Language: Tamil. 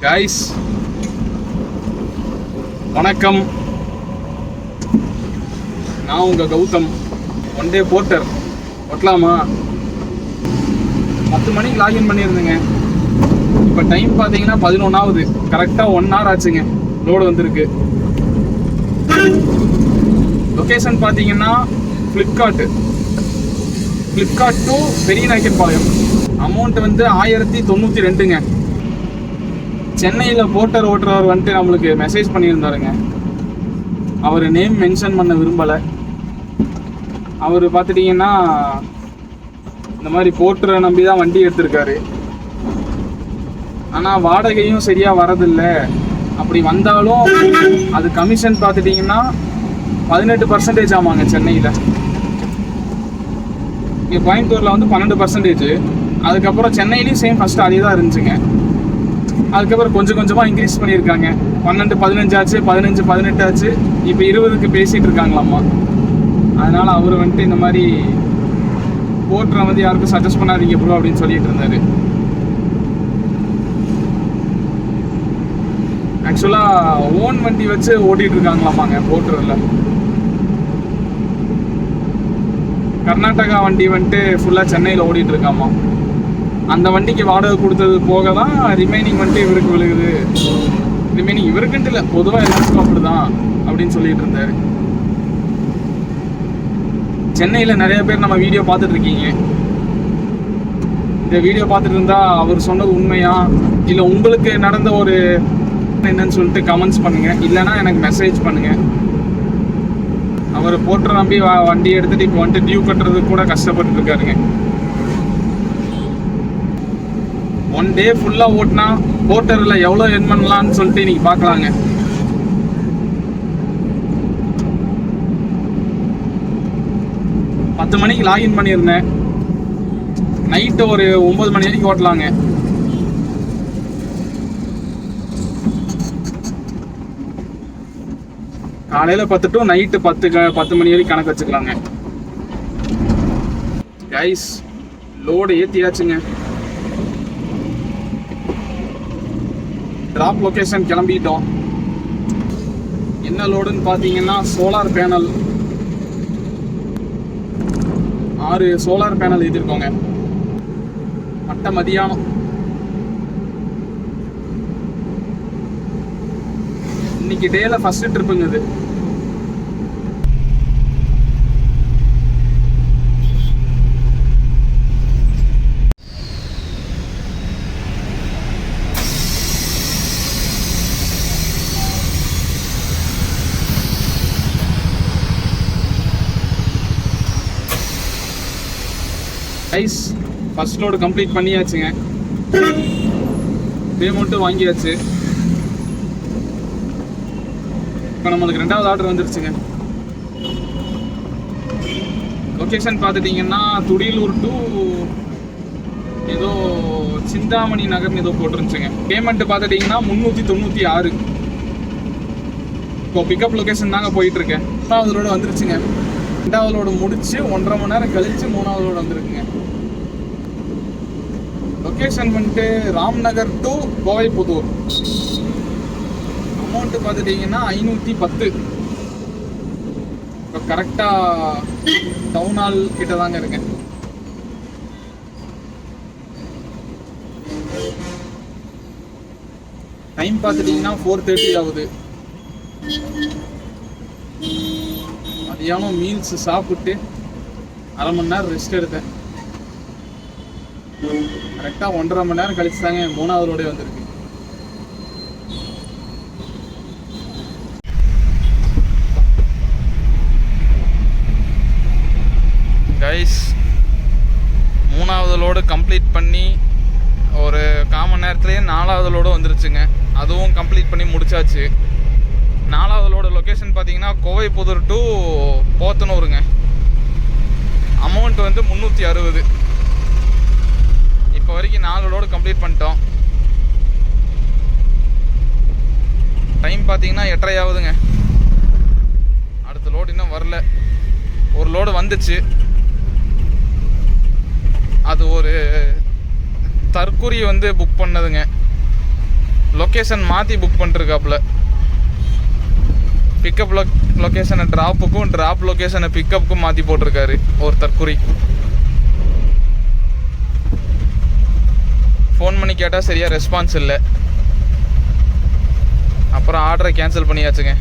கைஸ் வணக்கம். நான் உங்கள் கௌதம். ஒன் டே போர்ட்டர் ஒட்டலாமா? 10 மணிக்கு லாகின் பண்ணியிருந்தேங்க. இப்போ டைம் பார்த்தீங்கன்னா 11 ஆகுது. கரெக்டாக 1 hour ஆச்சுங்க. லோடு வந்திருக்கு. லொக்கேஷன் பார்த்தீங்கன்னா ஃப்ளிப்கார்ட் டு பெரியநாயக்கன்பாளையம். அமௌண்ட் வந்து 1092ங்க. சென்னையில் போர்ட்டர் ஓட்டுறவர் வந்துட்டு நம்மளுக்கு மெசேஜ் பண்ணியிருந்தாருங்க. அவர் நேம் மென்ஷன் பண்ண விரும்பலை. அவர் பார்த்துட்டிங்கன்னா இந்த மாதிரி போர்ட்டரை நம்பி தான் வண்டி எடுத்திருக்காரு. ஆனால் வாடகையும் சரியாக வரதில்லை. அப்படி வந்தாலும் அது கமிஷன் பார்த்துட்டிங்கன்னா 18% ஆமாங்க சென்னையில். இங்கே கோயம்புத்தூரில் வந்து 12%. அதுக்கப்புறம் சென்னையிலையும் சேம் ஃபஸ்ட்டு அதே தான் இருந்துச்சுங்க. அதுக்கப்புறம் கொஞ்சம் கொஞ்சமாக இன்க்ரீஸ் பண்ணியிருக்காங்க. 12, 15 ஆச்சு, 15, 18 ஆச்சு. இப்போ 20க்கு பேசிகிட்டு இருக்காங்களாம்மா. அதனால் அவர் வந்துட்டு இந்த மாதிரி போர்ட்டரை வந்து யாருக்கும் சஜஸ்ட் பண்ணாதீங்க ப்ரோ அப்படின்னு சொல்லிட்டு இருந்தார். ஆக்சுவலாக ஓன் வண்டி வச்சு ஓட்டிகிட்டு இருக்காங்களாமாங்க போர்ட்டரில். கர்நாடகா வண்டி வந்துட்டு ஃபுல்லாக சென்னையில் ஓடிட்டு இருக்காமா. அந்த வண்டிக்கு வாடகை கொடுத்தது போக தான் ரிமைனிங் வந்துட்டு இவருக்கு விழுகுது. ரிமைனிங் இவருக்குன்ட்டு இல்லை, பொதுவாக எல்லாருக்கும் அப்படி தான் அப்படின்னு சொல்லிட்டு இருந்தார். சென்னையில் நிறைய பேர் நம்ம வீடியோ பார்த்துட்டு இருக்கீங்க. இந்த வீடியோ பார்த்துட்டு இருந்தா அவர் சொன்னது உண்மையா இல்லை உங்களுக்கு நடந்த ஒரு என்னன்னு சொல்லிட்டு கமெண்ட்ஸ் பண்ணுங்க. இல்லைன்னா எனக்கு மெசேஜ் பண்ணுங்க. அவர் போர்ட்டரை நம்பி வண்டி எடுத்துட்டு இப்போ வந்துட்டு டியூ கட்டுறதுக்கு கூட கஷ்டப்பட்டு இருக்காருங்க. ஒன் டே ஃபுல்லாக ஓட்டினா போர்ட்டரில் எவ்வளோ எர்ன் பண்ணலான்னு சொல்லிட்டு இன்னைக்கு பார்க்கலாங்க. பத்து மணிக்கு லாகின் பண்ணியிருந்தேன். நைட்டு ஒரு 9 மணி வரைக்கும் ஓட்டலாங்க. காலையில் 10 to நைட்டு 10 மணி வரைக்கும் கணக்கு வச்சுக்கலாங்க. கைஸ் லோடு ஏற்றியாச்சுங்க. ட்ராப் லொக்கேஷன் கிளம்பிட்டோம். என்ன லோடுன்னு பார்த்தீங்கன்னா சோலார் பேனல் 6 சோலார் பேனல் ஏற்றிருக்கோங்க. மட்ட மதியானம். இன்னைக்கு டேல ஃபர்ஸ்ட் ட்ரிப்புங்க இது. கைஸ் ஃபர்ஸ்ட் லோடு கம்ப்ளீட் பண்ணியாச்சுங்க. பேமெண்ட்டும் வாங்கியாச்சு. இப்போ நம்மளுக்கு 2வது ஆர்டர் வந்துருச்சுங்க. லொக்கேஷன் பார்த்துட்டிங்கன்னா துடியலூர் டு ஏதோ சிந்தாமணி நகர்னு ஏதோ போட்டுருந்துச்சுங்க. பேமெண்ட் பார்த்துட்டிங்கன்னா 396. இப்போ பிக்கப் லொக்கேஷன் தாங்க போயிட்டுருக்கேன். 2வது லோடு வந்துருச்சுங்க. 2வது லோடு முடிச்சு 1.5 மணி நேரம் கழிச்சு 3வது லோடு வந்துருக்குங்க. லொக்கேஷன் வந்துட்டு ராம்நகர் டு கோவைப்புதூர். அமௌண்ட்டு பார்த்துட்டிங்கன்னா 510. இப்போ கரெக்டாக டவுன் ஹால் கிட்ட தாங்க இருக்கேன். டைம் பார்த்துட்டிங்கன்னா 4:30 ஆகுது. மதியானம் மீல்ஸ் சாப்பிட்டு 1/2 மணி நேரம் ரெஸ்ட் எடுத்தேன். கரெக்டாக 1.5 மணி நேரம் கழிச்சு தாங்க 3வது லோடே வந்திருக்கு. கைஸ் 3வது லோடு கம்ப்ளீட் பண்ணி ஒரு 1/4 மணி நேரத்துலேயே 4வது லோடு வந்துருச்சுங்க. அதுவும் கம்ப்ளீட் பண்ணி முடிச்சாச்சு. 4வது லோடு லொக்கேஷன் பார்த்தீங்கன்னா கோவைப்புதூர் டு போத்தனூருங்க. அமௌண்ட் வந்து 360. இப்போ வரைக்கும் 4 லோடு கம்ப்ளீட் பண்ணிட்டோம். டைம் பார்த்தீங்கன்னா 8:30 ஆகுதுங்க. அடுத்த லோடு இன்னும் வரல. ஒரு லோடு வந்துச்சு. அது ஒரு தற்கூரி வந்து புக் பண்ணதுங்க. லொக்கேஷன் மாற்றி புக் பண்ணிருக்காப்புல. பிக்கப் லொக்கேஷனை ட்ராப்புக்கும் ட்ராப் லொக்கேஷனை பிக்கப்புக்கும் மாற்றி போட்டிருக்காரு ஒருத்தர் குறி. ஃபோன் பண்ணி கேட்டால் சரியாக ரெஸ்பான்ஸ் இல்லை. அப்புறம் ஆர்டரை கேன்சல் பண்ணியாச்சுங்க.